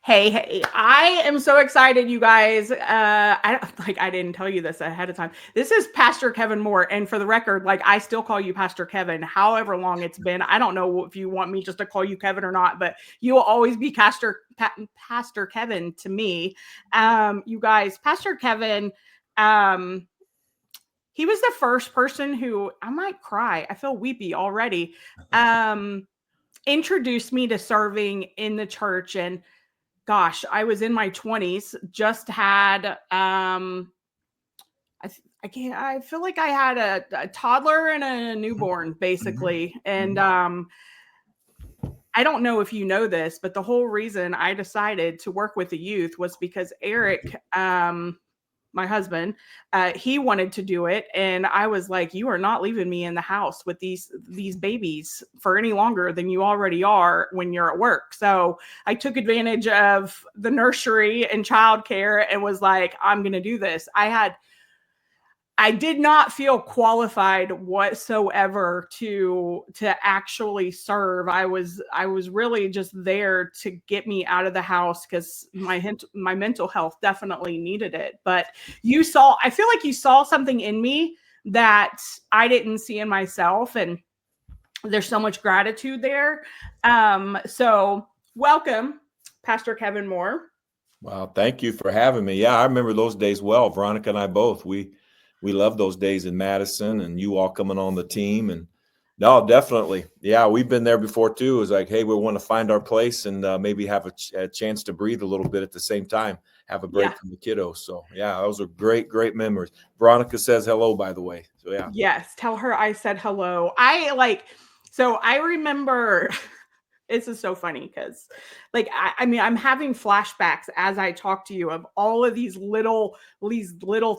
Hey, I am so excited, you guys. I didn't tell you this ahead of time. This is Pastor Kevin Moore. And for the record, like, I still call you Pastor Kevin, however long it's been. I don't know if you want me just to call you Kevin or not, but you will always be Pastor Kevin to me. You guys, Pastor Kevin, um, he was the first person who, I might cry. I feel weepy already. Um, Introduced me to serving in the church. And gosh, I was in my 20s, just had I feel like I had a toddler and a newborn basically. And I don't know if you know this, but the whole reason I decided to work with the youth was because Eric, my husband, he wanted to do it, and I was like, you are not leaving me in the house with these babies for any longer than you already are when you're at work. So I took advantage of the nursery and childcare and was like, I'm going to do this. I did not feel qualified whatsoever to actually serve. I was really just there to get me out of the house because my mental health definitely needed it. But I feel like you saw something in me that I didn't see in myself, and there's so much gratitude there. So welcome, Pastor Kevin Moore. Wow, thank you for having me. Yeah, I remember those days well. Veronica and I both. We loved those days in Madison, and you all coming on the team. And no, definitely, yeah, we've been there before too. It was like, hey, we want to find our place and maybe have a chance to breathe a little bit at the same time, have a break from the kiddos. So yeah, those are great memories. Veronica says hello, by the way. So yeah. Yes, tell her I said hello. So I remember. This is so funny because, like, I mean, I'm having flashbacks as I talk to you of all of these little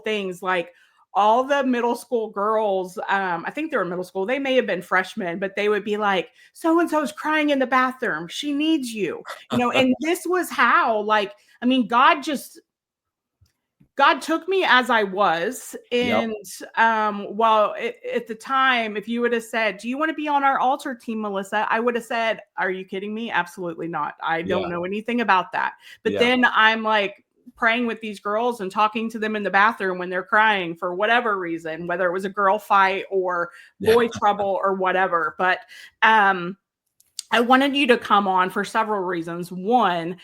things, like all the middle school girls. I think they were middle school. They may have been freshmen, but they would be like, "So and so's crying in the bathroom. She needs you," And this was how, like, I mean, God took me as I was. And at the time, if you would have said, do you want to be on our altar team, Melissa? I would have said, are you kidding me? Absolutely not. I don't know anything about that. But then I'm like praying with these girls and talking to them in the bathroom when they're crying for whatever reason, whether it was a girl fight or boy trouble or whatever. But I wanted you to come on for several reasons. One,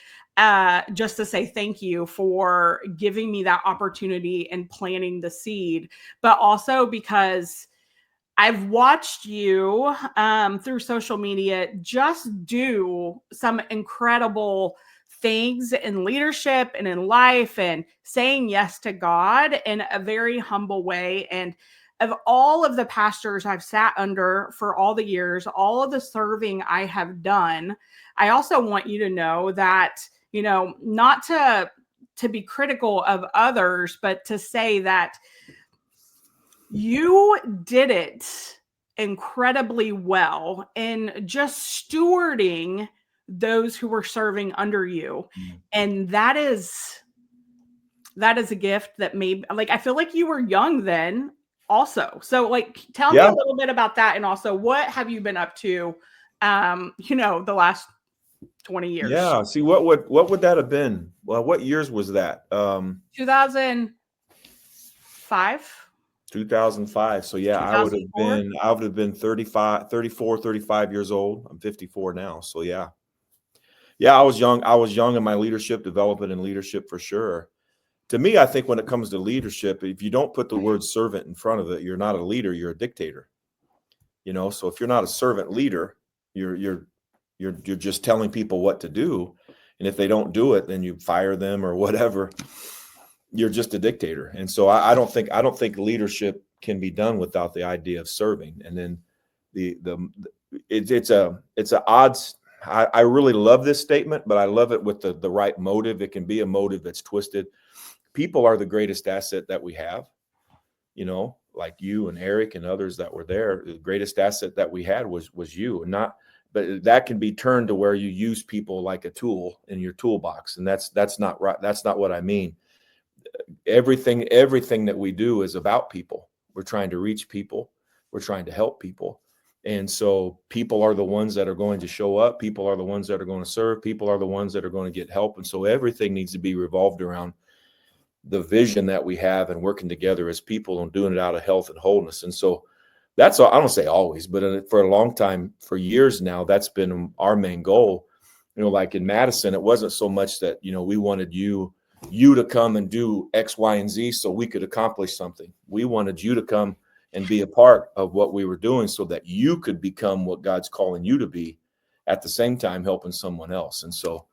just to say thank you for giving me that opportunity and planting the seed, but also because I've watched you through social media just do some incredible things in leadership and in life and saying yes to God in a very humble way. And of all of the pastors I've sat under for all the years, all of the serving I have done, I also want you to know that, not to be critical of others, but to say that you did it incredibly well in just stewarding those who were serving under you. And that is a gift that maybe, like, I feel like you were young then also. So, like, tell me a little bit about that. And also, what have you been up to, the last 20 years? Yeah. See, what would that have been? Well, what years was that? 2005. 2005. So yeah, I would have been 35 years old. I'm 54 now. So yeah. Yeah, I was young. I was young in my leadership development and leadership for sure. To me, I think when it comes to leadership, if you don't put the word servant in front of it, you're not a leader, you're a dictator. So if you're not a servant leader, you're just telling people what to do. And if they don't do it, then you fire them or whatever. You're just a dictator. And so I don't think leadership can be done without the idea of serving. And then it's a odds. I really love this statement, but I love it with the right motive. It can be a motive that's twisted. People are the greatest asset that we have, like you and Eric and others that were there. The greatest asset that we had was you, but that can be turned to where you use people like a tool in your toolbox. And that's not right. That's not what I mean. Everything that we do is about people. We're trying to reach people. We're trying to help people. And so people are the ones that are going to show up. People are the ones that are going to serve. People are the ones that are going to get help. And so everything needs to be revolved around the vision that we have and working together as people and doing it out of health and wholeness. And so that's, I don't say always, but for a long time, for years now, that's been our main goal. Like in Madison, it wasn't so much that, we wanted you to come and do X, Y, and Z so we could accomplish something. We wanted you to come and be a part of what we were doing so that you could become what God's calling you to be, at the same time helping someone else. And so,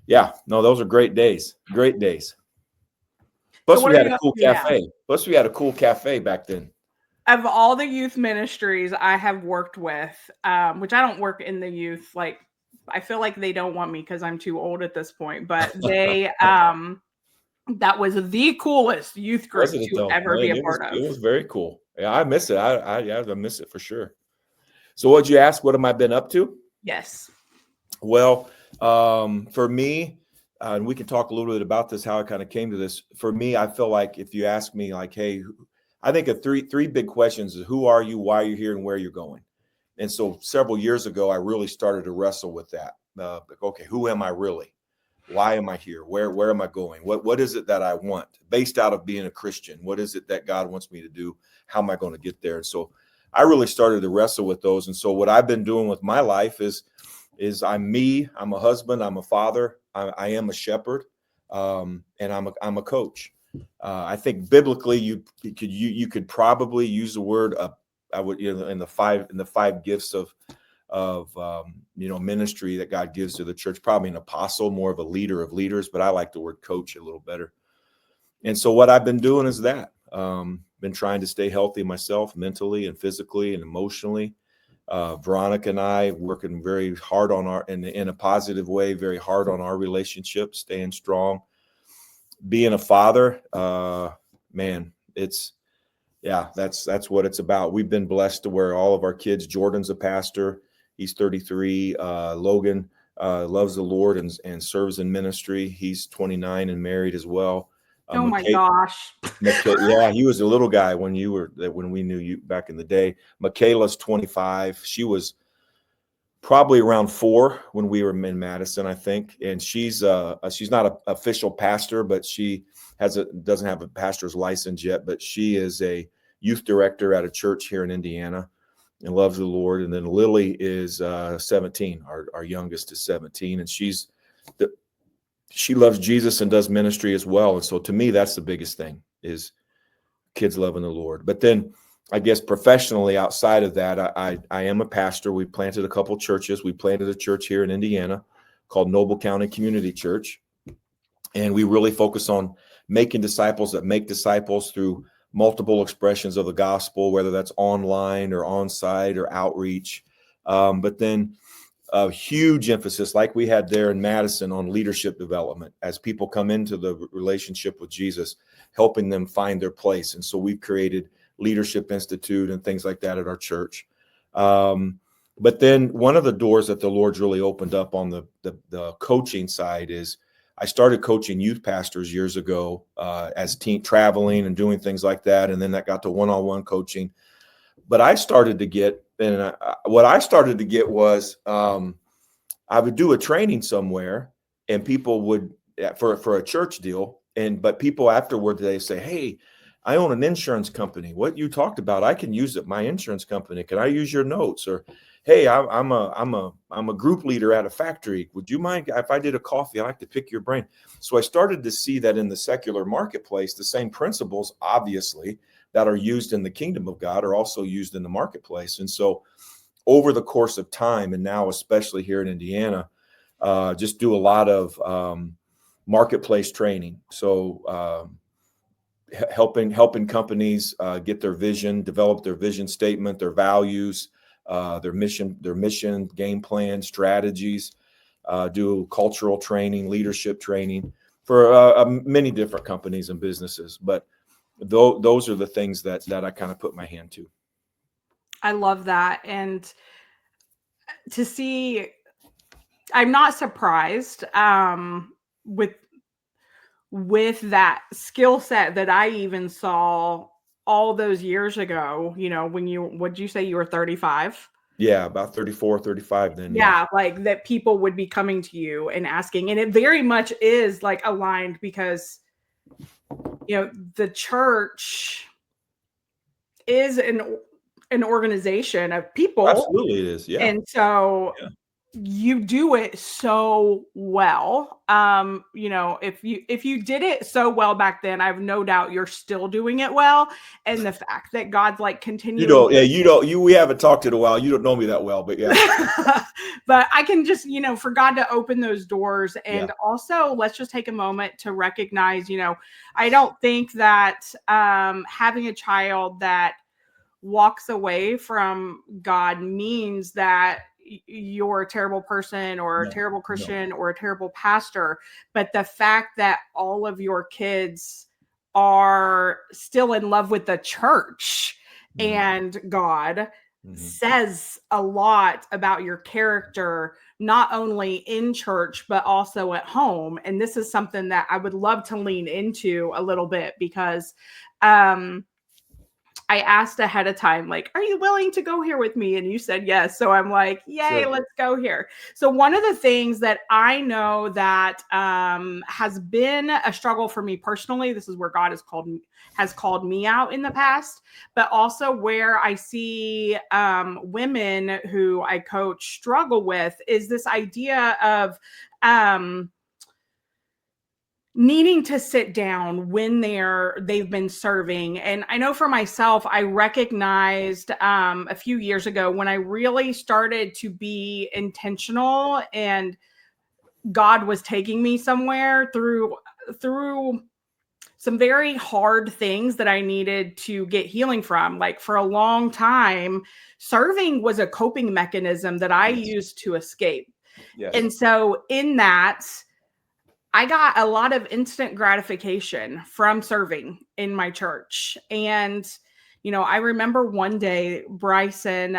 yeah, no, those are great days. Great days. Plus, we had a cool cafe. Plus, we had a cool cafe back then. Of all the youth ministries I have worked with, which I don't work in the youth, like I feel like they don't want me because I'm too old at this point, but they that was the coolest youth group to ever be a part of. It was very cool. Yeah, I miss it. I miss it for sure. So what'd you ask? What have I been up to? Yes. Well, for me, and we can talk a little bit about this, how I kind of came to this. For me, I feel like if you ask me like, hey, I think of three big questions is who are you, why you're here, and where you're going. And so several years ago, I really started to wrestle with that. Okay, who am I really? Why am I here? Where am I going? What is it that I want based out of being a Christian? What is it that God wants me to do? How am I going to get there? And so I really started to wrestle with those. And so what I've been doing with my life is I'm me. I'm a husband. I'm a father. I am a shepherd, and I'm a coach. I think biblically you could probably use the word I would in the five gifts of ministry that God gives to the church, probably an apostle, more of a leader of leaders, but I like the word coach a little better. And so what I've been doing is that been trying to stay healthy myself, mentally and physically and emotionally. Veronica and I working very hard on in a positive way, very hard on our relationship, staying strong. Being a father, man, that's what it's about. We've been blessed to where all of our kids, Jordan's a pastor. He's 33. Logan loves the Lord and serves in ministry. He's 29 and married as well. Oh my gosh. Yeah, he was a little guy when we knew you back in the day. Michaela's 25. She was probably around 4 when we were in Madison, I think. And she's not an official pastor, but she doesn't have a pastor's license yet, but she is a youth director at a church here in Indiana and loves the Lord. And then Lily is 17. Our youngest is 17, and she loves Jesus and does ministry as well. And so to me, that's the biggest thing, is kids loving the Lord. But then I guess professionally outside of that, I am a pastor. We planted a couple churches. We planted a church here in Indiana called Noble County Community Church. And we really focus on making disciples that make disciples through multiple expressions of the gospel, whether that's online or on-site or outreach. But then a huge emphasis, like we had there in Madison, on leadership development as people come into the relationship with Jesus, helping them find their place. And so we've created Leadership Institute and things like that at our church. But then one of the doors that the Lord's really opened up on the coaching side is I started coaching youth pastors years ago as traveling and doing things like that. And then that got to one-on-one coaching. But I started to get, what I started to get was I would do a training somewhere and people would, for a church deal, but people afterward, they say, hey, I own an insurance company. What you talked about, I can use at my insurance company. Can I use your notes? Or, hey, I'm a group leader at a factory. Would you mind if I did a coffee? I like to pick your brain. So I started to see that in the secular marketplace, the same principles, obviously, that are used in the kingdom of God are also used in the marketplace. And so over the course of time, and now especially here in Indiana, just do a lot of marketplace training. So helping companies get their vision, develop their vision statement, their values, their mission, game plan, strategies, do cultural training, leadership training for many different companies and businesses. But those are the things that I kind of put my hand to. I love that. And to see, I'm not surprised with that skill set that I even saw all those years ago. Would you say you were 35? Yeah, about 34, 35 then. Yeah, like that people would be coming to you and asking. And it very much is like aligned because, the church is an organization of people. Absolutely it is. Yeah. And so Yeah. you do it so well. If you did it so well back then, I have no doubt you're still doing it well. And the fact that God's like continuing. We haven't talked in a while. You don't know me that well, but yeah. But I can just, for God to open those doors. And also let's just take a moment to recognize, I don't think that having a child that walks away from God means that you're a terrible person or a terrible Christian or a terrible pastor. But the fact that all of your kids are still in love with the church and God says a lot about your character, not only in church, but also at home. And this is something that I would love to lean into a little bit because, I asked ahead of time, like, are you willing to go here with me? And you said yes. So I'm like, yay, Sure. let's go here. So one of the things that I know that has been a struggle for me personally, this is where God has called me out in the past, but also where I see women who I coach struggle with is this idea of needing to sit down when they've been serving. And I know for myself, I recognized a few years ago when I really started to be intentional and God was taking me somewhere through some very hard things that I needed to get healing from. Like for a long time, serving was a coping mechanism that I used to escape. Yes. And so in that, I got a lot of instant gratification from serving in my church. And, I remember one day Bryson,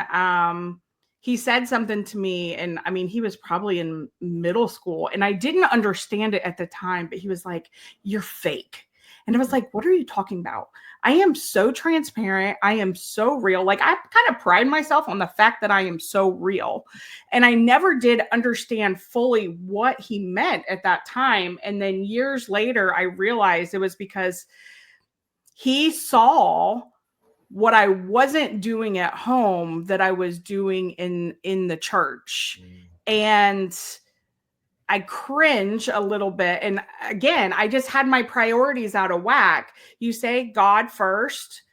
he said something to me, and I mean, he was probably in middle school and I didn't understand it at the time, but he was like, "You're fake." And I was like, "What are you talking about? I am so transparent. I am so real." Like I kind of pride myself on the fact that I am so real. And I never did understand fully what he meant at that time. And then years later, I realized it was because he saw what I wasn't doing at home that I was doing in the church. And I cringe a little bit. And again, I just had my priorities out of whack. You say God first,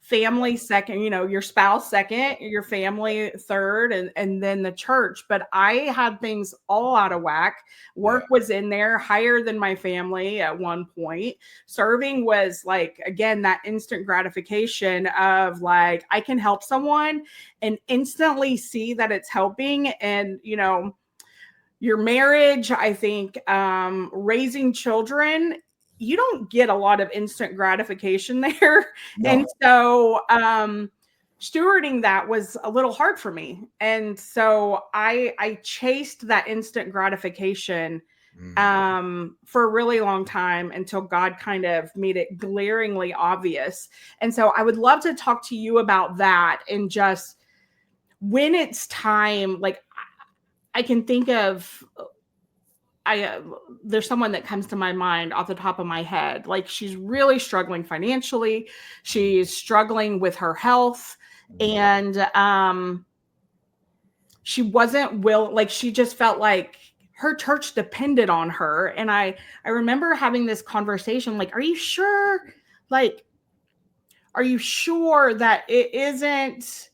family second, your spouse second, your family third, and then the church. But I had things all out of whack. Work was in there higher than my family at one point. Serving was like, again, that instant gratification of like, I can help someone and instantly see that it's helping. And, your marriage, I think, raising children, you don't get a lot of instant gratification there. No. And so stewarding that was a little hard for me. And so I chased that instant gratification for a really long time until God kind of made it glaringly obvious. And so I would love to talk to you about that and just when it's time, like I can think of, there's someone that comes to my mind off the top of my head. Like she's really struggling financially. She's struggling with her health. And she wasn't like she just felt like her church depended on her. And I remember having this conversation, like, are you sure that it isn't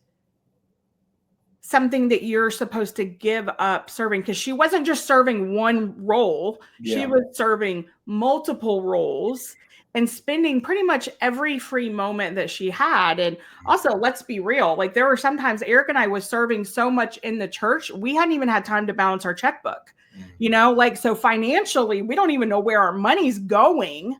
something that you're supposed to give up serving? Because she wasn't just serving one role. She was serving multiple roles and spending pretty much every free moment that she had. And also, let's be real, like there were sometimes Eric and I was serving so much in the church, we hadn't even had time to balance our checkbook. So financially, we don't even know where our money's going.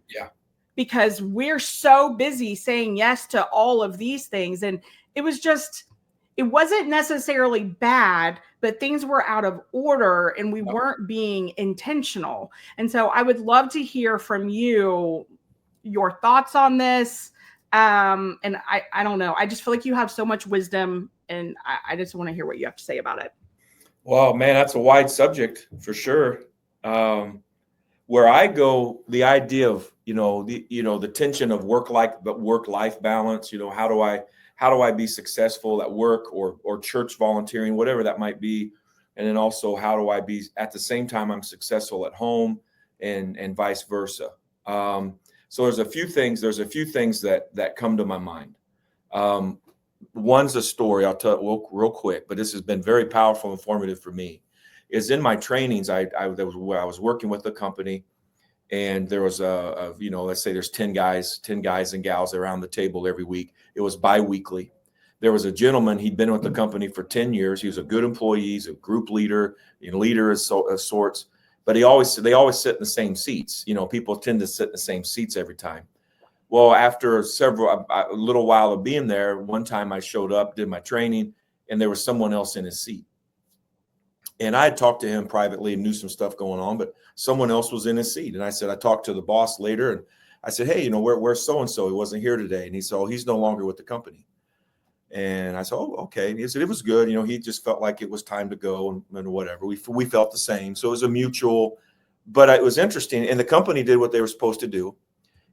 Because we're so busy saying yes to all of these things. And it wasn't necessarily bad, but things were out of order and we weren't being intentional. And so I would love to hear from you, your thoughts on this, And I don't know. I just feel like you have so much wisdom, and I just want to hear what you have to say about it. Well, man, that's a wide subject for sure. Where I go, the idea of, the tension of work-life balance, how do I be successful at work or church volunteering, whatever that might be. And then also, how do I be at the same time I'm successful at home, and vice versa. So there's a few things that come to my mind. One's a story I'll tell real quick, but this has been very powerful and formative for me. Is in my trainings, I was working with a company, and there was let's say there's 10 guys and gals around the table every week. It was bi-weekly. There was a gentleman, he'd been with the company for 10 years. He was a good employee, he's a group leader, leader of sorts, but they always sit in the same seats. People tend to sit in the same seats every time. Well, after a little while of being there, one time I showed up, did my training, and there was someone else in his seat. And I had talked to him privately and knew some stuff going on, but someone else was in his seat. And I talked to the boss later, and I said, hey, where's so-and-so? He wasn't here today. And he said, oh, he's no longer with the company. And I said, oh, okay. And he said, it was good. He just felt like it was time to go and whatever. We felt the same. So it was a mutual, but it was interesting. And the company did what they were supposed to do.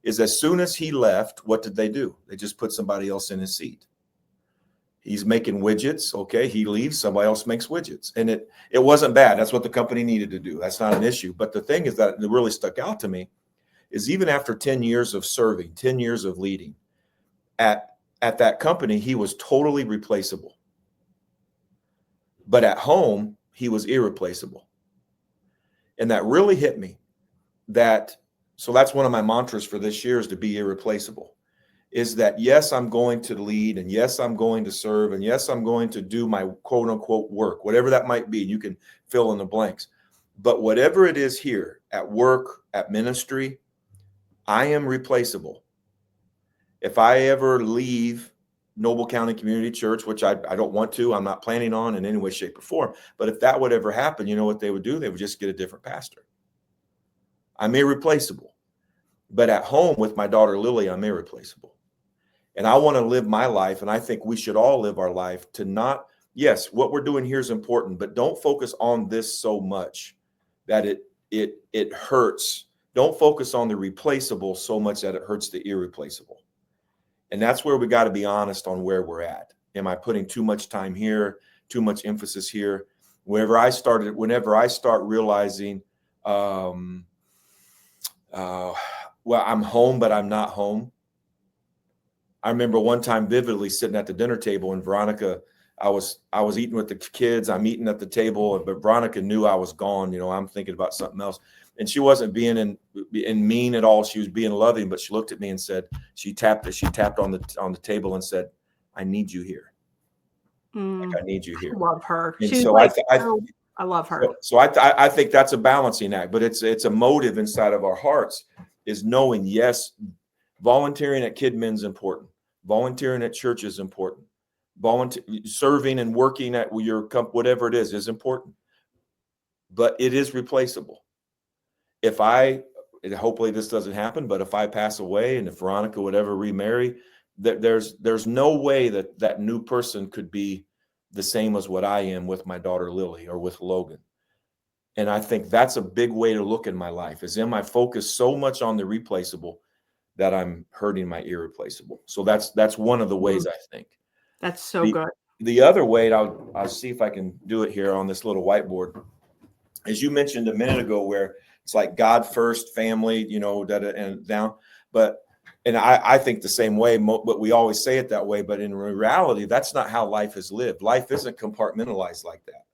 Is as soon as he left, what did they do? They just put somebody else in his seat. He's making widgets. Okay, he leaves, somebody else makes widgets. And it wasn't bad. That's what the company needed to do. That's not an issue. But the thing is that it really stuck out to me is even after 10 years of serving, 10 years of leading at that company, he was totally replaceable. But at home, he was irreplaceable. And that really hit me. So that's one of my mantras for this year, is to be irreplaceable. Is that, yes, I'm going to lead, and yes, I'm going to serve, and yes, I'm going to do my quote unquote work, whatever that might be. You can fill in the blanks. But whatever it is here at work, at ministry, I am replaceable. If I ever leave Noble County Community Church, which I don't want to, I'm not planning on in any way, shape, or form. But if that would ever happen, you know what they would do? They would just get a different pastor. I'm irreplaceable. But at home with my daughter, Lily, I'm irreplaceable. And I want to live my life. And I think we should all live our life to not, yes, what we're doing here is important, but don't focus on this so much that it hurts. Don't focus on the replaceable so much that it hurts the irreplaceable. And that's where we got to be honest on where we're at. Am I putting too much time here, too much emphasis here? Whenever I start realizing, well, I'm home, but I'm not home. I remember one time vividly sitting at the dinner table, and Veronica, I was eating with the kids. I'm eating at the table, but Veronica knew I was gone. I'm thinking about something else, and she wasn't being in mean at all. She was being loving, but she looked at me and said, she tapped on the table and said, "I need you here. Like, I need you here." I love her. And She's so like, I love her. So I think that's a balancing act, but it's a motive inside of our hearts, is knowing, yes, volunteering at KidMin is important. Volunteering at church is important. Serving and working at your whatever it is important. But it is replaceable. Hopefully this doesn't happen, but if I pass away and if Veronica would ever remarry, there's no way that new person could be the same as what I am with my daughter Lily or with Logan. And I think that's a big way to look in my life, is am I focused so much on the replaceable that I'm hurting my irreplaceable. So that's one of the ways I think. That's so good. The other way, I'll see if I can do it here on this little whiteboard, as you mentioned a minute ago, where it's like God first, family, and down. And I think the same way, but we always say it that way. But in reality, that's not how life is lived. Life isn't compartmentalized like that.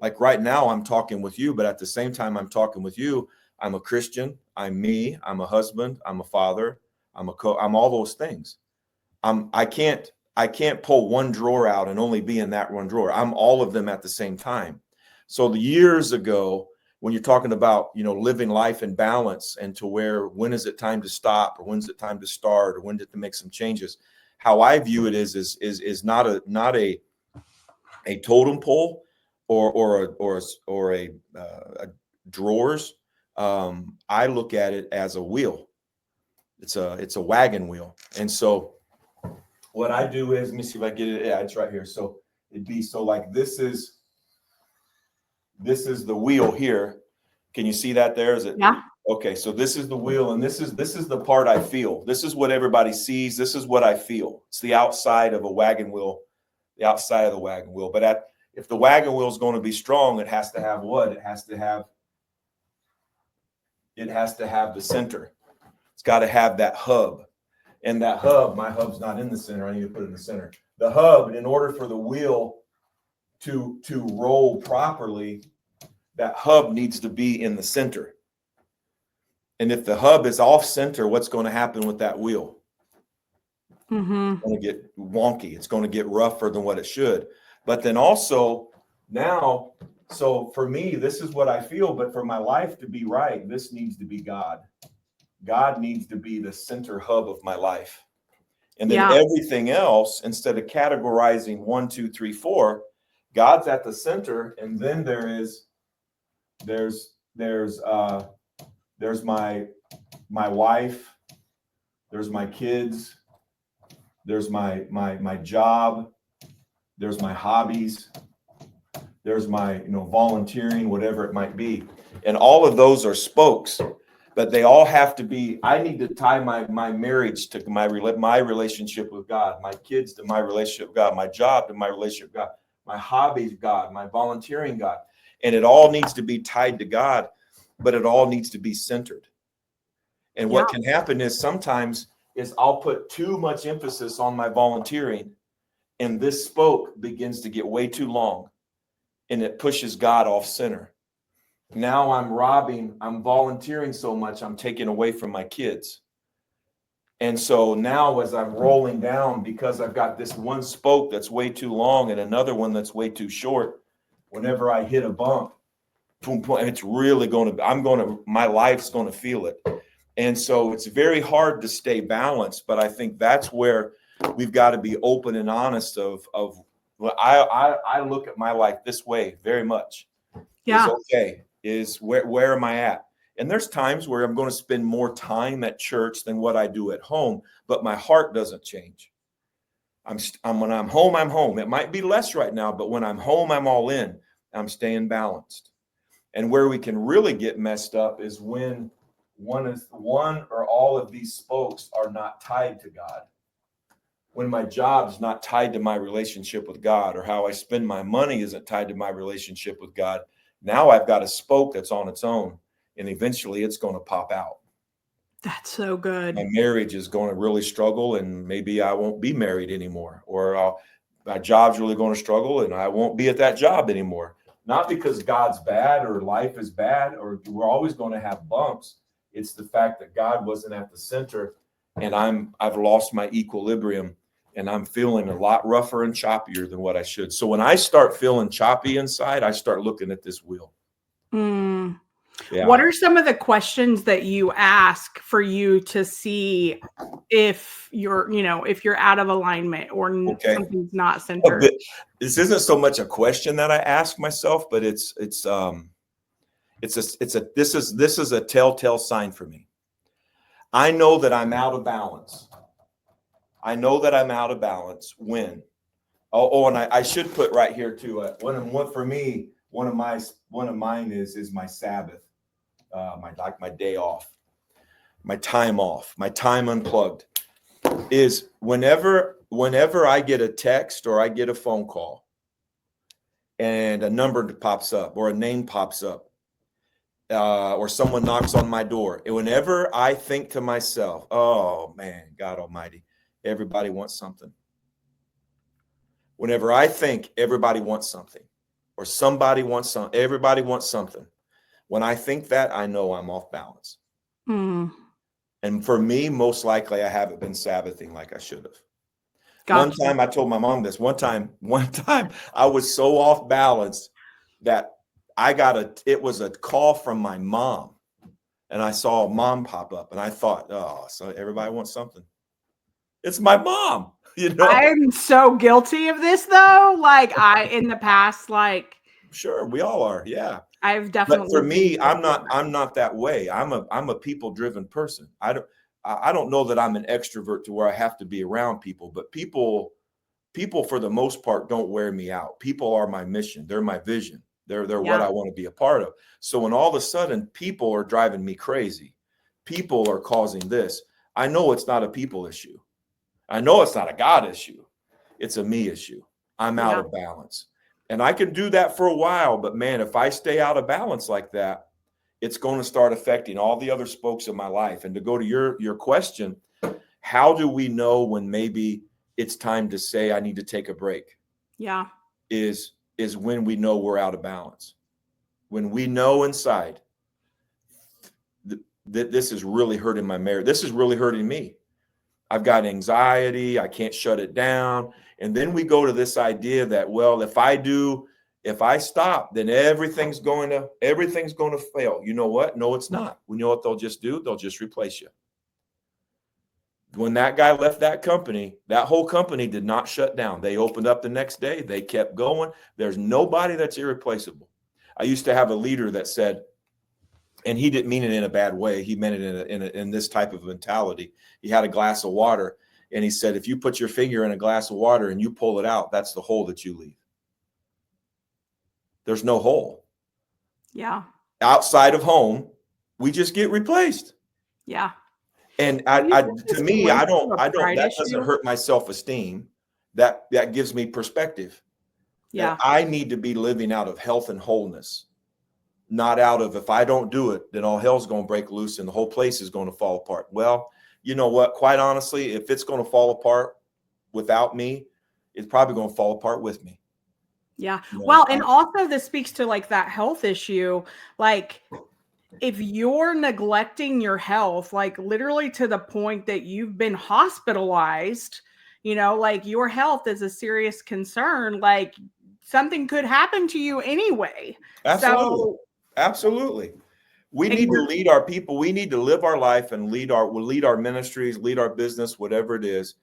Like right now, I'm talking with you, but at the same time I'm talking with you, I'm a Christian, I'm me, I'm a husband, I'm a father, I'm all those things. I can't pull one drawer out and only be in that one drawer. I'm all of them at the same time. So the years ago, when you're talking about, living life in balance and to where, when is it time to stop, or when's it time to start, or when to make some changes, how I view it is not a totem pole or a drawers. I look at it as a wheel. It's a wagon wheel. And so what I do is, let me see if I get it. Yeah, it's right here. So it'd be, so like this is the wheel here. Can you see that there? Is it? Yeah. Okay, so this is the wheel, and this is the part I feel. This is what everybody sees. This is what I feel. It's the outside of a wagon wheel, the outside of the wagon wheel. But if the wagon wheel is going to be strong, it has to have what? It has to have the center. It's got to have that hub. And that hub, my hub's not in the center. I need to put it in the center. The hub, in order for the wheel to roll properly, that hub needs to be in the center. And if the hub is off center, what's going to happen with that wheel? Mm-hmm. It's going to get wonky. It's going to get rougher than what it should. But then also now, so for me, this is what I feel. But for my life to be right, this needs to be God. God needs to be the center hub of my life. And then everything else, instead of categorizing 1, 2, 3, 4, God's at the center. And then there's my wife, there's my kids, there's my job, there's my hobbies, there's my volunteering, whatever it might be. And all of those are spokes, but they all have to be, I need to tie my marriage to my relationship with God, my kids to my relationship with God, my job to my relationship with God, my hobbies, God, my volunteering, God. And it all needs to be tied to God, but it all needs to be centered. And what can happen is sometimes I'll put too much emphasis on my volunteering, and this spoke begins to get way too long, and it pushes God off center. Now I'm volunteering so much, I'm taking away from my kids. And so now as I'm rolling down, because I've got this one spoke that's way too long and another one that's way too short, whenever I hit a bump, boom, boom, it's really my life's going to feel it. And so it's very hard to stay balanced, but I think that's where we've got to be open and honest of I look at my life this way very much. Yeah. Is where am I at? And there's times where I'm going to spend more time at church than what I do at home, but my heart doesn't change. When I'm home, I'm home. It might be less right now, but when I'm home, I'm all in. I'm staying balanced. And where we can really get messed up is when one or all of these spokes are not tied to God. When my job's not tied to my relationship with God, or how I spend my money isn't tied to my relationship with God, now I've got a spoke that's on its own, and eventually it's going to pop out. That's so good. My marriage is going to really struggle, and maybe I won't be married anymore, or my job's really going to struggle and I won't be at that job anymore. Not because God's bad or life is bad, or we're always going to have bumps. It's the fact that God wasn't at the center, and I've lost my equilibrium, and I'm feeling a lot rougher and choppier than what I should. So when I start feeling choppy inside, I start looking at this wheel. Yeah. What are some of the questions that you ask for you to see if you're out of alignment or something's not centered? This isn't so much a question that I ask myself, but this is a telltale sign for me. I know that I'm out of balance. I know that I'm out of balance when. And I should put right here too. For me, one of mine is my Sabbath, my day off, my time off, my time unplugged. Is whenever I get a text or I get a phone call, and a number pops up or a name pops up, or someone knocks on my door, and whenever I think to myself, "Oh man, God Almighty, everybody wants something." Whenever I think everybody wants something, or somebody wants something, everybody wants something. When I think that, I know I'm off balance. And for me, most likely, I haven't been Sabbathing like I should have. Gotcha. One time, I told my mom this. One time, I was so off balance that it was a call from my mom, and I saw a mom pop up, and I thought, oh, so everybody wants something. It's my mom. I'm so guilty of this though. Like in the past, sure, we all are. Yeah. I've definitely. But for me, I'm not that way. I'm a people driven person. I don't know that I'm an extrovert to where I have to be around people, but people for the most part don't wear me out. People are my mission. They're my vision. They're what Yeah. I want to be a part of. So when all of a sudden people are driving me crazy, people are causing this, I know it's not a people issue. I know it's not a God issue. It's a me issue. I'm out of balance. And I can do that for a while, but man, if I stay out of balance like that, it's going to start affecting all the other spokes of my life. And to go to your question, how do we know when maybe it's time to say I need to take a break? Yeah. Is when we know we're out of balance. When we know inside that this is really hurting my marriage. This is really hurting me. I've got anxiety. I can't shut it down. And then we go to this idea that, well, if I stop, then everything's going to fail. You know what? No, it's not. You know what they'll just do? They'll just replace you. When that guy left that company, that whole company did not shut down. They opened up the next day. They kept going. There's nobody that's irreplaceable. I used to have a leader that said, and he didn't mean it in a bad way. He meant it in this type of mentality. He had a glass of water, and he said, if you put your finger in a glass of water and you pull it out, that's the hole that you leave. There's no hole. Yeah. Outside of home, we just get replaced. Yeah. And to me, I don't, that doesn't hurt my self-esteem. That gives me perspective. Yeah. That I need to be living out of health and wholeness, not out of, if I don't do it, then all hell's going to break loose and the whole place is going to fall apart. Well, you know what? Quite honestly, if it's going to fall apart without me, it's probably going to fall apart with me. Yeah. Well, and also this speaks to like that health issue. Like if you're neglecting your health, like literally to the point that you've been hospitalized, you know, like your health is a serious concern, like something could happen to you anyway. Absolutely. Absolutely. We need to lead our people. We need to live our life and lead our ministries, lead our business, whatever it is.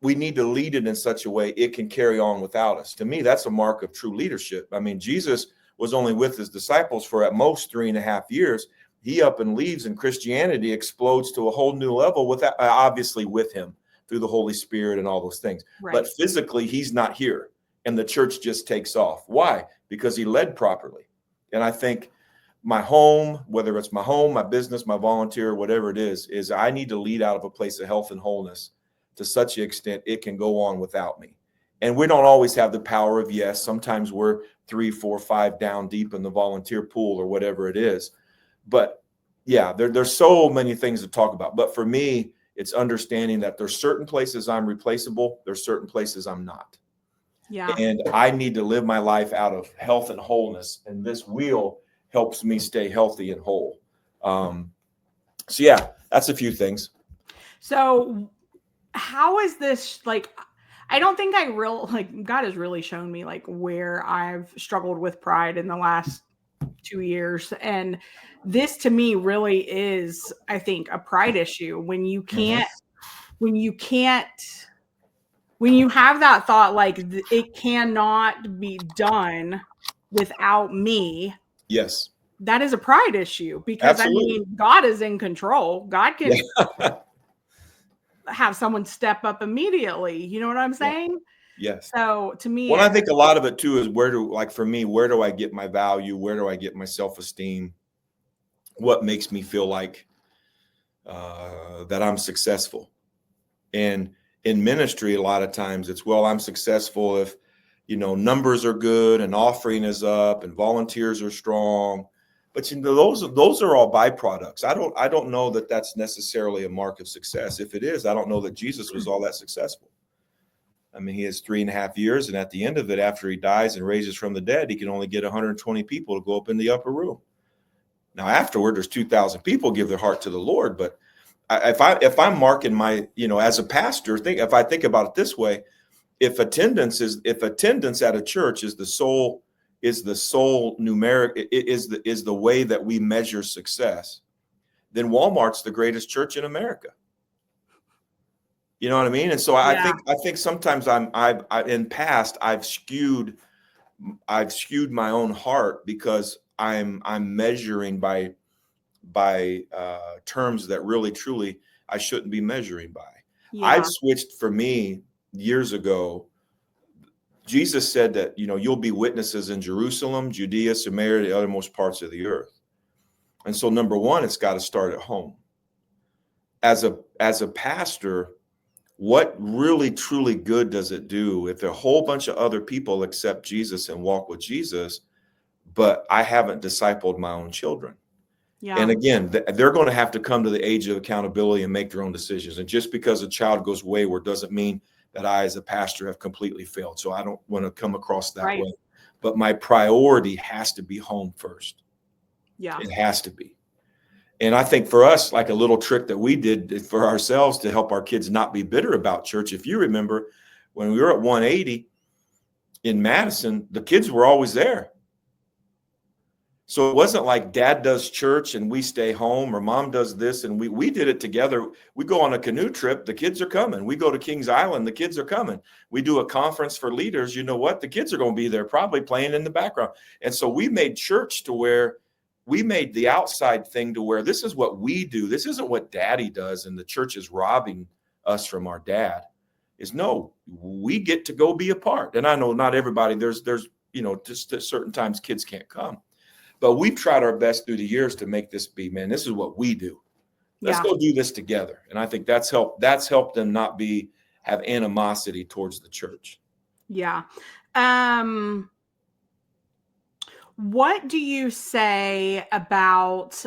We need to lead it in such a way it can carry on without us. To me, that's a mark of true leadership. I mean, Jesus was only with his disciples for at most 3.5 years. He up and leaves, and Christianity explodes to a whole new level with that, obviously with him through the Holy Spirit and all those things. Right. But physically, he's not here, and the church just takes off. Why? Because he led properly. And I think my home, whether it's my home, my business, my volunteer, whatever it is I need to lead out of a place of health and wholeness to such an extent it can go on without me. And we don't always have the power of yes. Sometimes we're 3, 4, 5 down deep in the volunteer pool or whatever it is. But yeah, there's so many things to talk about. But for me, it's understanding that there's certain places I'm replaceable. There's certain places I'm not. Yeah. And I need to live my life out of health and wholeness. And this wheel helps me stay healthy and whole. So yeah, that's a few things. So how is this, like, I don't think God has really shown me like where I've struggled with pride in the last 2 years. And this to me really is, I think, a pride issue when you can't, when you have that thought, like it cannot be done without me. Yes. That is a pride issue because absolutely. I mean, God is in control. God can have someone step up immediately. You know what I'm saying? Yes. So to me, well, I think a lot of it too is where do I get my value? Where do I get my self-esteem? What makes me feel like that I'm successful? And in ministry, a lot of times it's, well, I'm successful if, you know, numbers are good and offering is up and volunteers are strong. But you know, those are all byproducts. I don't know that that's necessarily a mark of success. If it is, I don't know that Jesus was all that successful. I mean, he has 3.5 years, and at the end of it, after he dies and raises from the dead, he can only get 120 people to go up in the upper room. Now, afterward, there's 2,000 people give their heart to the Lord. But if I'm marking my, you know, as a pastor, if I think about it this way, if attendance at a church is the sole numeric, is the way that we measure success, then Walmart's the greatest church in America. You know what I mean? And so I think sometimes in past I've skewed my own heart because I'm measuring by terms that really truly I shouldn't be measuring by. Yeah. I've switched, for me, years ago. Jesus said that, you'll be witnesses in Jerusalem, Judea, Samaria, the uttermost parts of the earth. And so, number one, it's got to start at home. As a pastor, what really truly good does it do if a whole bunch of other people accept Jesus and walk with Jesus, but I haven't discipled my own children? Yeah. And again, they're going to have to come to the age of accountability and make their own decisions. And just because a child goes wayward doesn't mean that I, as a pastor, have completely failed. So I don't want to come across that way. But my priority has to be home first. Yeah. It has to be. And I think for us, like a little trick that we did for ourselves to help our kids not be bitter about church. If you remember, when we were at 180 in Madison, the kids were always there. So it wasn't like dad does church and we stay home, or mom does this and we did it together. We go on a canoe trip, the kids are coming. We go to Kings Island, the kids are coming. We do a conference for leaders. You know what? The kids are going to be there, probably playing in the background. And so we made church to where we made the outside thing to where this is what we do. This isn't what daddy does and the church is robbing us from our dad. No, we get to go be a part. And I know not everybody, there's just at certain times kids can't come. But we've tried our best through the years to make this be, man, this is what we do. Let's go do this together. And I think that's helped them not have animosity towards the church. Yeah. What do you say about,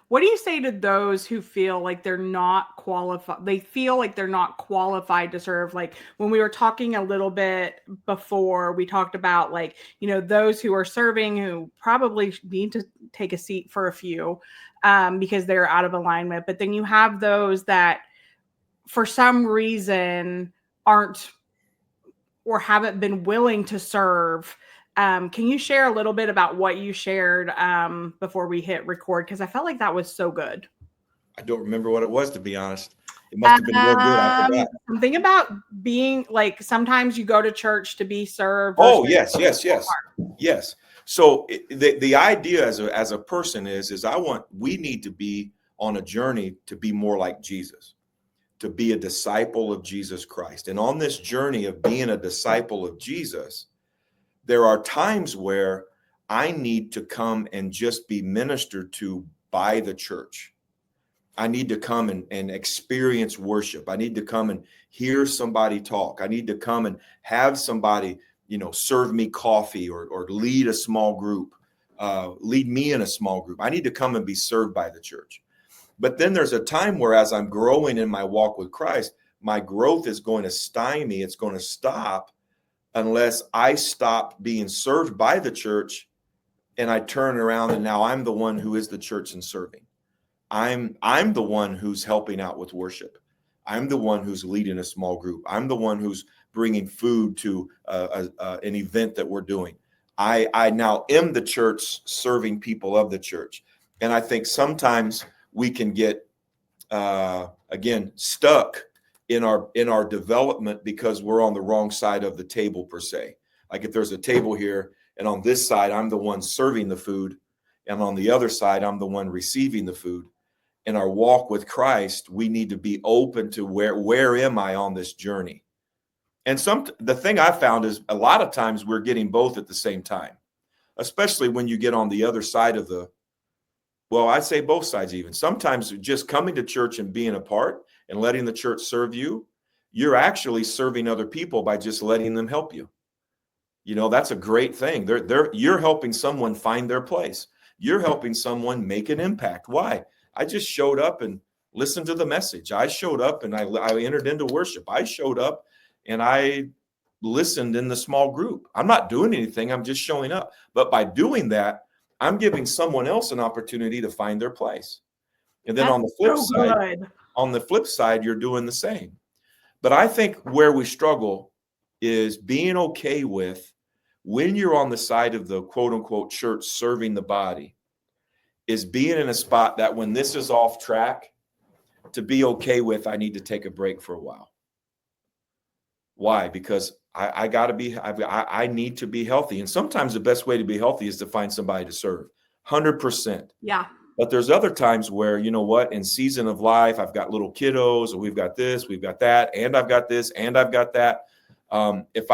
what do you say to those who feel like they're not qualified? They feel like they're not qualified to serve. Like when we were talking a little bit before, we talked about those who are serving who probably need to take a seat for a few because they're out of alignment. But then you have those that for some reason aren't or haven't been willing to serve. Can you share a little bit about what you shared before we hit record? Because I felt like that was so good. I don't remember what it was, to be honest. It must have been real good. I forgot. Something about being like, sometimes you go to church to be served. Oh, yes. So the idea as a person is we need to be on a journey to be more like Jesus, to be a disciple of Jesus Christ. And on this journey of being a disciple of Jesus, there are times where I need to come and just be ministered to by the church. I need to come and experience worship. I need to come and hear somebody talk. I need to come and have somebody, serve me coffee or lead a small group, lead me in a small group. I need to come and be served by the church. But then there's a time where, as I'm growing in my walk with Christ, my growth is going to stymie. It's going to stop unless I stop being served by the church and I turn around and now I'm the one who is the church and serving. I'm the one who's helping out with worship. I'm the one who's leading a small group. I'm the one who's bringing food to an event that we're doing. I now am the church serving people of the church. And I think sometimes we can get, again, stuck in our development because we're on the wrong side of the table, per se. Like if there's a table here and on this side, I'm the one serving the food. And on the other side, I'm the one receiving the food. In our walk with Christ, we need to be open to where am I on this journey? And the thing I found is a lot of times we're getting both at the same time, especially when you get on the other side of I'd say both sides even. Sometimes just coming to church and being a part and letting the church serve you, you're actually serving other people by just letting them help you. That's a great thing. You're helping someone find their place. You're helping someone make an impact. Why? I just showed up and listened to the message. I showed up and I entered into worship. I showed up and I listened in the small group. I'm not doing anything. I'm just showing up. But by doing that, I'm giving someone else an opportunity to find their place. And then on the flip side, you're doing the same. But I think where we struggle is being okay with, when you're on the side of the quote unquote church serving the body, is being in a spot that when this is off track, to be okay with, I need to take a break for a while. Why? Because I need to be healthy. And sometimes the best way to be healthy is to find somebody to serve. 100%. Yeah. But there's other times where, you know what, in season of life, I've got little kiddos, or we've got this, we've got that, and I've got this, and I've got that. If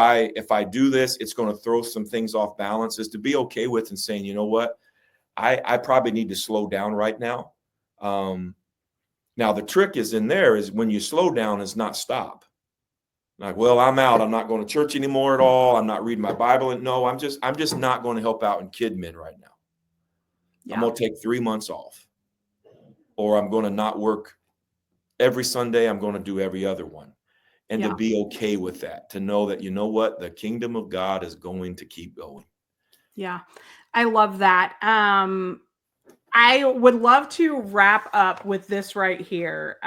I do this, it's going to throw some things off balance. Is to be okay with and saying, you know what, I probably need to slow down right now. Now the trick is in there is when you slow down is not stop. Like, well, I'm out. I'm not going to church anymore at all. I'm not reading my Bible. And no, I'm just not going to help out in KidMin right now. Yeah. I'm going to take 3 months off, or I'm going to not work every Sunday. I'm going to do every other one. And to be okay with that, to know that, you know what, the kingdom of God is going to keep going. Yeah, I love that. I would love to wrap up with this right here.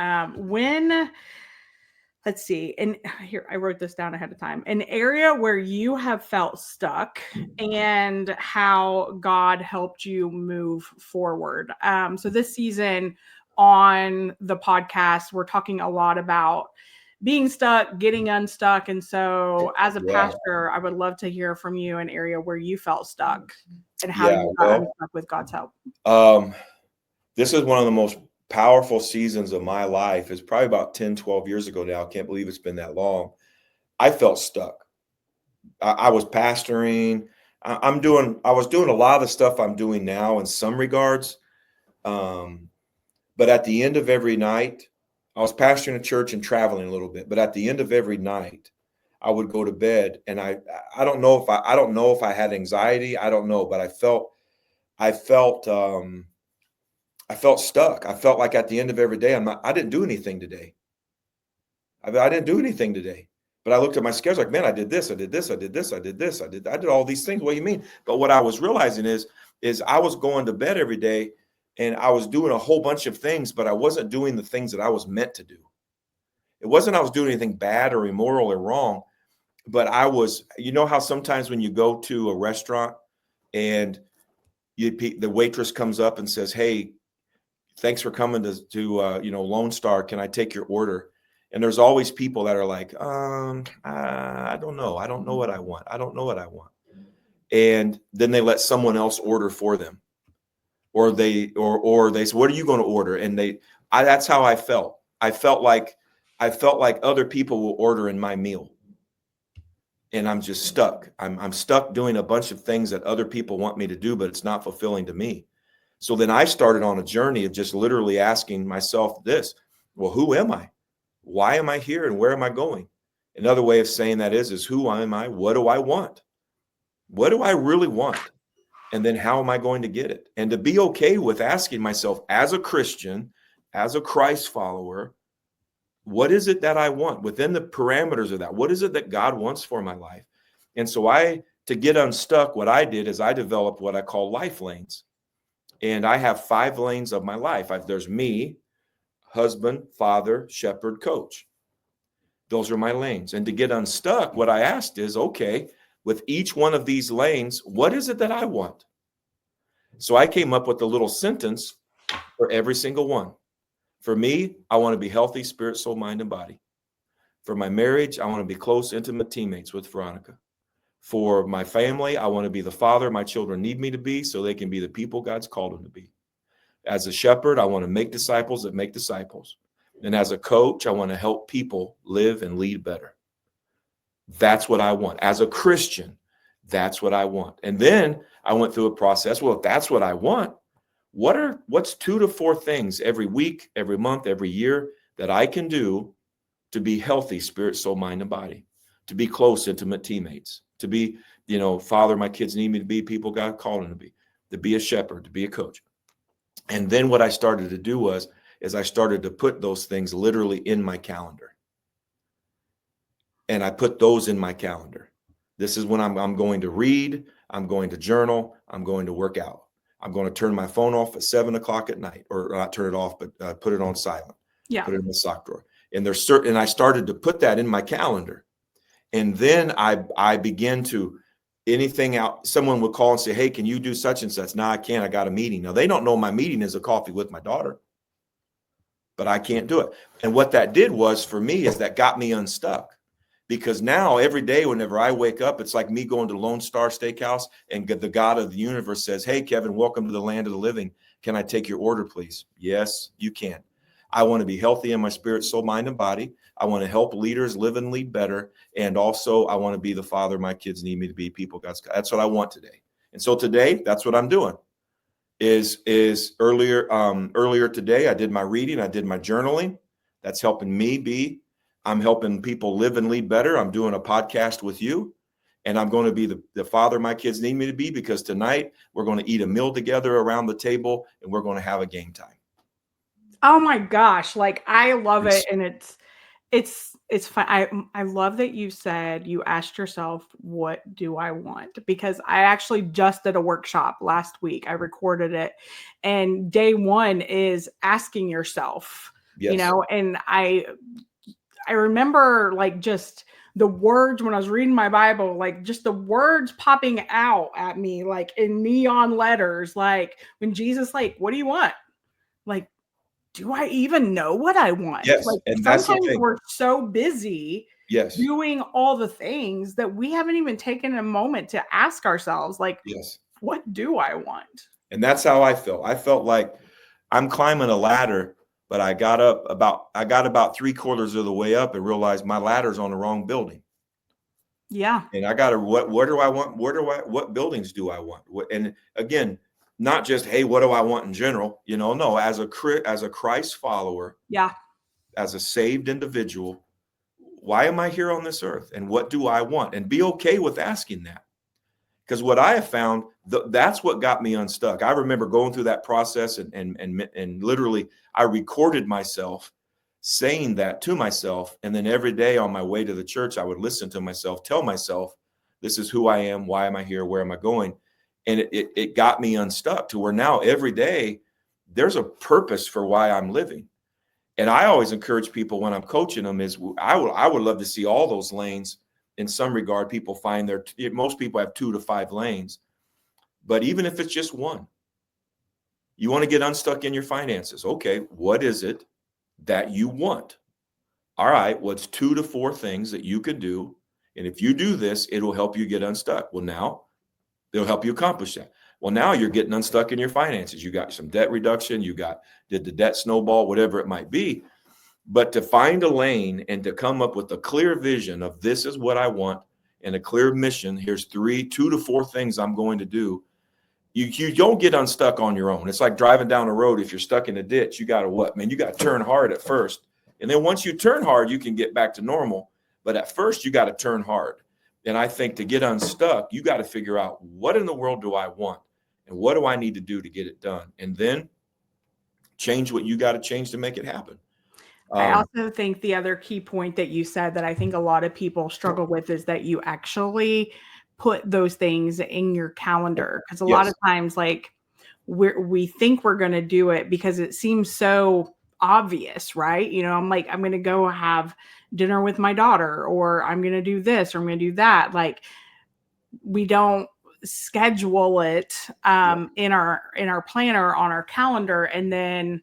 Let's see, and here I wrote this down ahead of time, an area where you have felt stuck and how God helped you move forward. So this season on the podcast, we're talking a lot about being stuck, getting unstuck. And so as a pastor, I would love to hear from you an area where you felt stuck and how you got unstuck with God's help. This is one of the most powerful seasons of my life. Is probably about 10, 12 years ago now. I can't believe it's been that long. I felt stuck. I was pastoring. I was doing a lot of the stuff I'm doing now in some regards. But at the end of every night, I was pastoring a church and traveling a little bit, but at the end of every night, I would go to bed, and I don't know if I had anxiety. I don't know, but I felt stuck. I felt like at the end of every day, I didn't do anything today. I didn't do anything today. But I looked at my schedule like, man, I did this, I did this, I did this, I did this, I did all these things. What do you mean? But what I was realizing is I was going to bed every day and I was doing a whole bunch of things, but I wasn't doing the things that I was meant to do. It wasn't I was doing anything bad or immoral or wrong, but I was, you know how sometimes when you go to a restaurant and the waitress comes up and says, hey, thanks for coming to Lone Star. Can I take your order? And there's always people that are like, I don't know. I don't know what I want. I don't know what I want. And then they let someone else order for them. Or they say, what are you going to order? And that's how I felt. I felt like other people will order in my meal. And I'm just stuck. I'm stuck doing a bunch of things that other people want me to do, but it's not fulfilling to me. So then I started on a journey of just literally asking myself this, well, who am I? Why am I here? And where am I going? Another way of saying that is who am I? What do I want? What do I really want? And then how am I going to get it? And to be okay with asking myself as a Christian, as a Christ follower, what is it that I want within the parameters of that? What is it that God wants for my life? And so to get unstuck, what I did is I developed what I call life lanes. And I have 5 lanes of my life. There's me, husband, father, shepherd, coach. Those are my lanes. And to get unstuck, what I asked is, okay, with each one of these lanes, what is it that I want? So I came up with a little sentence for every single one. For me, I want to be healthy, spirit, soul, mind, and body. For my marriage, I want to be close, intimate teammates with Veronica. For my family, I want to be the father my children need me to be so they can be the people God's called them to be. As a shepherd, I want to make disciples that make disciples. And as a coach, I want to help people live and lead better. That's what I want. As a Christian, that's what I want. And then I went through a process. Well, if that's what I want, what's 2 to 4 things every week, every month, every year that I can do to be healthy, spirit, soul, mind, and body, to be close, intimate teammates, to be, father, my kids need me to be, people God called them to be a shepherd, to be a coach. And then what I started to do is I started to put those things literally in my calendar. And I put those in my calendar. This is when I'm going to read, I'm going to journal, I'm going to work out. I'm going to turn my phone off at 7:00 at night, or not turn it off, but put it on silent. Yeah. Put it in the sock drawer. And I started to put that in my calendar. And then I began to, anything out, someone would call and say, hey, can you do such and such? No, I can't. I got a meeting. Now, they don't know my meeting is a coffee with my daughter, but I can't do it. And what that did was for me is that got me unstuck, Because now every day, whenever I wake up, it's like me going to Lone Star Steakhouse and the God of the universe says, hey, Kevin, welcome to the land of the living. Can I take your order, please? Yes, you can. I want to be healthy in my spirit, soul, mind, and body. I want to help leaders live and lead better. And also I want to be the father my kids need me to be. People, that's what I want today. And so today, that's what I'm doing. Is earlier today, I did my reading, I did my journaling. That's helping me I'm helping people live and lead better. I'm doing a podcast with you, and I'm going to be the father my kids need me to be, because tonight we're going to eat a meal together around the table and we're going to have a game time. Oh my gosh. Like, I love it. And it's fun. I love that you said you asked yourself, what do I want? Because I actually just did a workshop last week. I recorded it, and day one is asking yourself, Yes. and I remember like just the words when I was reading my Bible, like just the words popping out at me, like in neon letters, like when Jesus, like, what do you want? Like, do I even know what I want? Yes. Like, And that's the sometimes thing. we're so busy doing all the things that we haven't even taken a moment to ask ourselves, like, what do I want? And that's how I felt. I felt like I'm climbing a ladder, but I got about 3/4 of the way up and realized my ladder's on the wrong building. Yeah. And I got to, what do I want? What buildings do I want? And again, not just, hey, what do I want in general? No, as a Christ follower, as a saved individual, why am I here on this earth? And what do I want? And be okay with asking that. Because what I have found, that's what got me unstuck. I remember going through that process and literally I recorded myself saying that to myself. And then every day on my way to the church, I would listen to myself, tell myself, this is who I am. Why am I here? Where am I going? And it got me unstuck to where now every day there's a purpose for why I'm living. And I always encourage people when I'm coaching them is I would love to see all those lanes. In some regard, people find most people have 2 to 5 lanes, but even if it's just one, you want to get unstuck in your finances. Okay, what is it that you want? All right, what's 2 to 4 things that you can do? And if you do this, it'll help you get unstuck. Well, now they'll help you accomplish that. Well, now you're getting unstuck in your finances. You got some debt reduction. Did the debt snowball, whatever it might be. But to find a lane and to come up with a clear vision of this is what I want and a clear mission, here's 2 to 4 things I'm going to do. You don't get unstuck on your own. It's like driving down the road. If you're stuck in a ditch, you got to what? Man, you got to turn hard at first. And then once you turn hard, you can get back to normal. But at first, you got to turn hard. And I think to get unstuck, you got to figure out, what in the world do I want? And what do I need to do to get it done? And then change what you got to change to make it happen. I also think the other key point that you said that I think a lot of people struggle with is that you actually put those things in your calendar. Because a lot of times, like, we think we're going to do it because it seems so obvious, right? I'm like, I'm going to go have dinner with my daughter, or I'm going to do this, or I'm going to do that. Like, we don't schedule it in our planner on our calendar, and then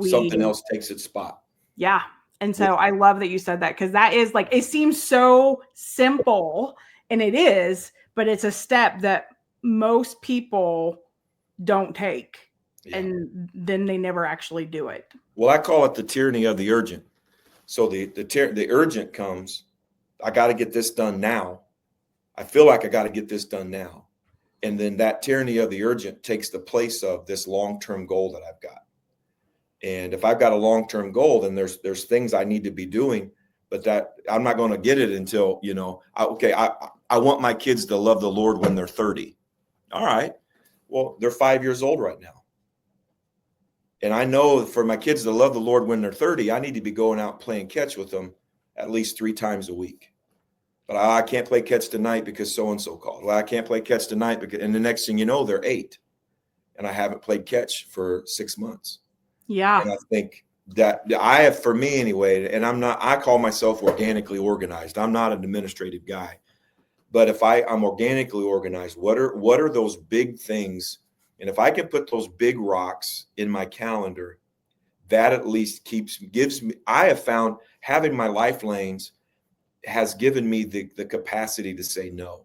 something else takes its spot. Yeah. And so I love that you said that, because that is like, it seems so simple, and it is, but it's a step that most people don't take. Yeah. And then they never actually do it. Well, I call it the tyranny of the urgent. So the urgent comes, I got to get this done now. I feel like I got to get this done now. And then that tyranny of the urgent takes the place of this long-term goal that I've got. And if I've got a long-term goal, then there's things I need to be doing, but that I'm not going to get it until, I want my kids to love the Lord when they're 30. All right. Well, they're 5 years old right now. And I know for my kids to love the Lord when they're 30, I need to be going out playing catch with them at least 3 times a week. But I can't play catch tonight because so-and-so called. Well, I can't play catch tonight and the next thing you know, they're 8 and I haven't played catch for 6 months. Yeah. And I think that I have, for me anyway, and I call myself organically organized. I'm not an administrative guy, but if I'm organically organized, what are those big things? And if I can put those big rocks in my calendar, that at least gives me, I have found having my life lanes has given me the capacity to say no,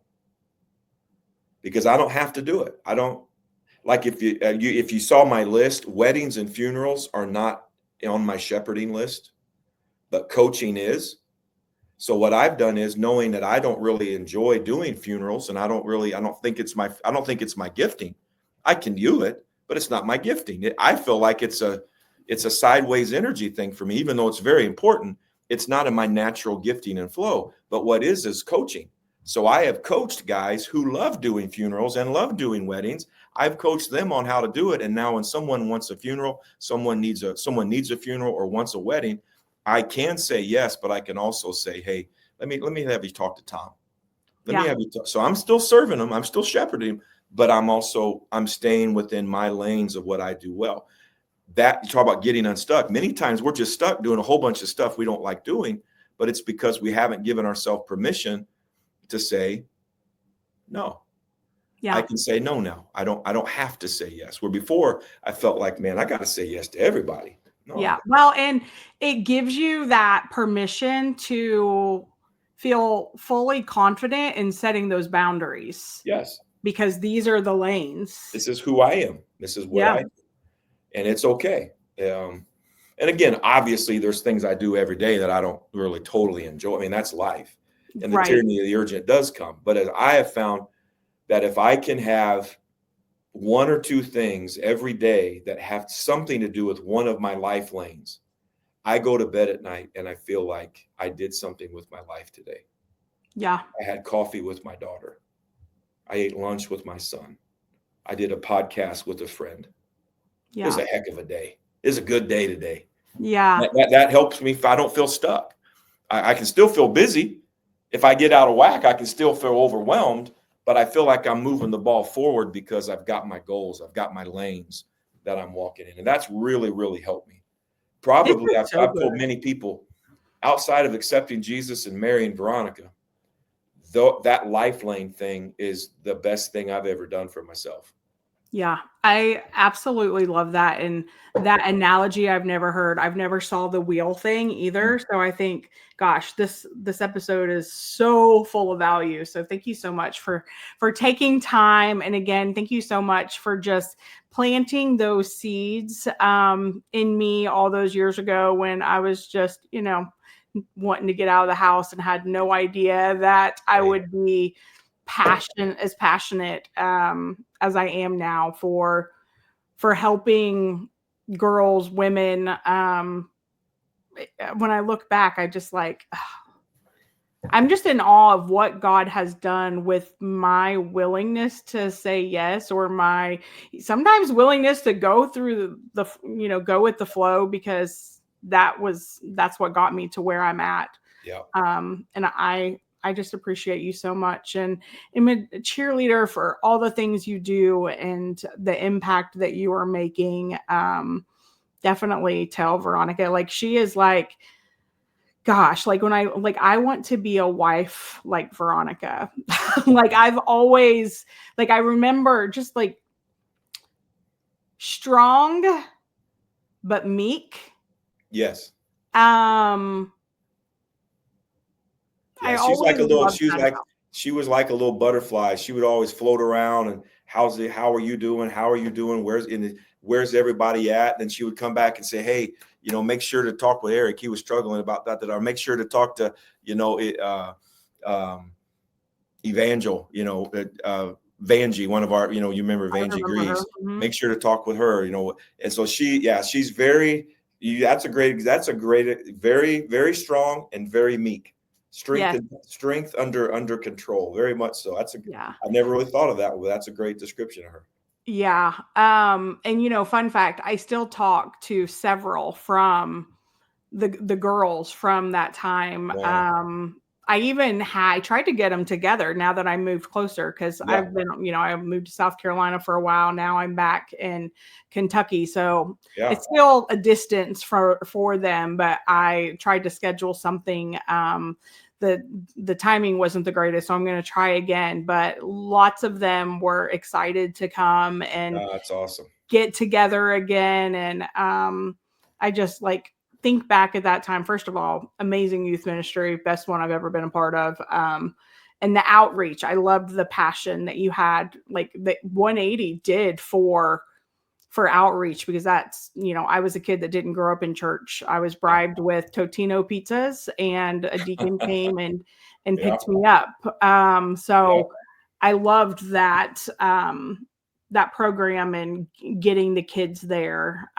because I don't have to do it. I don't, like, if you saw my list, weddings and funerals are not on my shepherding list, but coaching is. So what I've done is, knowing that I don't really enjoy doing funerals, and I don't think it's my gifting. I can do it, but it's not my gifting. I feel like it's a sideways energy thing for me, even though it's very important. It's not in my natural gifting and flow. But what is coaching. So I have coached guys who love doing funerals and love doing weddings. I've coached them on how to do it. And now when someone wants a funeral, someone needs a funeral or wants a wedding, I can say yes, but I can also say, hey, let me have you talk to Tom. Let me have you talk. So I'm still serving them. I'm still shepherding, but I'm staying within my lanes of what I do well. That, you talk about getting unstuck. Many times we're just stuck doing a whole bunch of stuff we don't like doing, but it's because we haven't given ourselves permission to say no. I can say no now. I don't have to say yes. Where before I felt like, man, I got to say yes to everybody. No, yeah. Well, and it gives you that permission to feel fully confident in setting those boundaries. Yes. Because these are the lanes. This is who I am. This is what I do. And it's okay. And again, obviously there's things I do every day that I don't really totally enjoy. I mean, that's life. And the tyranny of the urgent does come. But as I have found that if I can have one or two things every day that have something to do with one of my life lanes, I go to bed at night and I feel like I did something with my life today. Yeah. I had coffee with my daughter. I ate lunch with my son. I did a podcast with a friend. Yeah. It was a heck of a day. It was a good day today. Yeah. That helps me if I don't feel stuck. I can still feel busy. If I get out of whack, I can still feel overwhelmed, but I feel like I'm moving the ball forward because I've got my goals. I've got my lanes that I'm walking in. And that's really, really helped me. Probably I've told many people, outside of accepting Jesus and marrying Veronica, that life lane thing is the best thing I've ever done for myself. Yeah, I absolutely love that. And that analogy I've never heard. I've never saw the wheel thing either. So I think, gosh, this episode is so full of value. So thank you so much for taking time. And again, thank you so much for just planting those seeds in me all those years ago when I was just, wanting to get out of the house and had no idea that I would be as passionate as I am now for helping girls, women. When I look back, I just I'm just in awe of what God has done with my willingness to say yes, or my sometimes willingness to go through go with the flow, because that's what got me to where I'm at. Yeah. And I just appreciate you so much, and I'm a cheerleader for all the things you do and the impact that you are making. Definitely tell Veronica, she is gosh, when I want to be a wife like Veronica. I've always, I remember just strong, but meek. Yes. Yeah, she was like a little butterfly. She would always float around and how are you doing? How are you doing? Where's everybody at? Then she would come back and say, hey, make sure to talk with Eric. He was struggling about that. Or make sure to talk to, Evangel, Vanjie, one of our, you remember Vanjie Greaves. Mm-hmm. Make sure to talk with her, And so she's very, that's a great, very, very strong and very meek. Strength under control, very much so. I never really thought of that, but that's a great description of her. Yeah. And fun fact, I still talk to several from the girls from that time. Wow. I tried to get them together now that I moved closer, because I've been, I moved to South Carolina for a while. Now I'm back in Kentucky. So it's still a distance for them, but I tried to schedule something. The timing wasn't the greatest, so I'm going to try again. But lots of them were excited to come and that's awesome. Get together again. And I just think back at that time, first of all, amazing youth ministry, best one I've ever been a part of. And the outreach, I loved the passion that you had, like that 180 did for outreach, because that's, I was a kid that didn't grow up in church. I was bribed with Totino pizzas, and a deacon came and picked me up. So I loved that, that program and getting the kids there.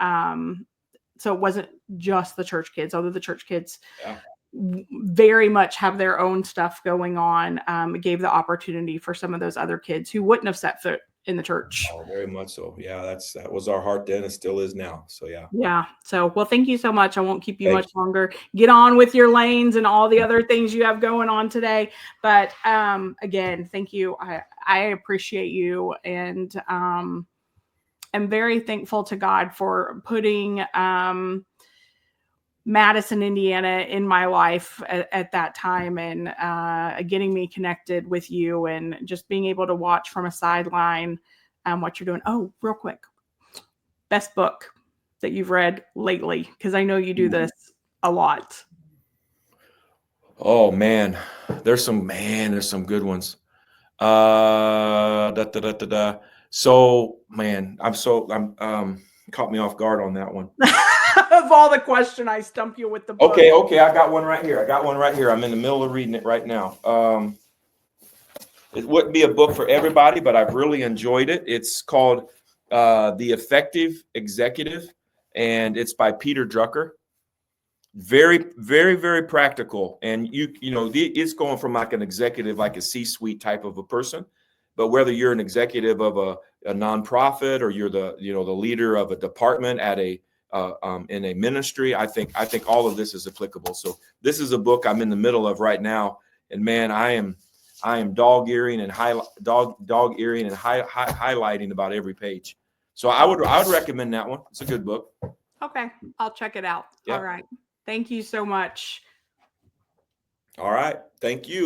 So it wasn't just the church kids, although the church kids very much have their own stuff going on. It gave the opportunity for some of those other kids who wouldn't have set foot in the church. Oh, very much so. Yeah, that was our heart then. It still is now. So yeah. Yeah. So, well, thank you so much. I won't keep you much longer. Get on with your lanes and all the other things you have going on today. But again, thank you. I appreciate you, and I'm very thankful to God for putting Madison, Indiana in my life at that time, and getting me connected with you, and just being able to watch from a sideline what you're doing. Oh, real quick, best book that you've read lately, because I know you do this a lot. Oh man, there's some good ones. So man, I'm caught me off guard on that one. Of all the question, I stump you with the book. Okay, I got one right here. I'm in the middle of reading it right now. It wouldn't be a book for everybody, but I've really enjoyed it. It's called The Effective Executive, and it's by Peter Drucker. Very, very, very practical. And it's going from like an executive, like a C-suite type of a person, but whether you're an executive of a nonprofit, or you're the leader of a department at in a ministry, I think all of this is applicable. So this is a book I'm in the middle of right now, and man, I am dog-earing and highlighting about every page. So I would recommend that one. It's a good book. Okay, I'll check it out. Yeah. All right. Thank you so much. All right. Thank you.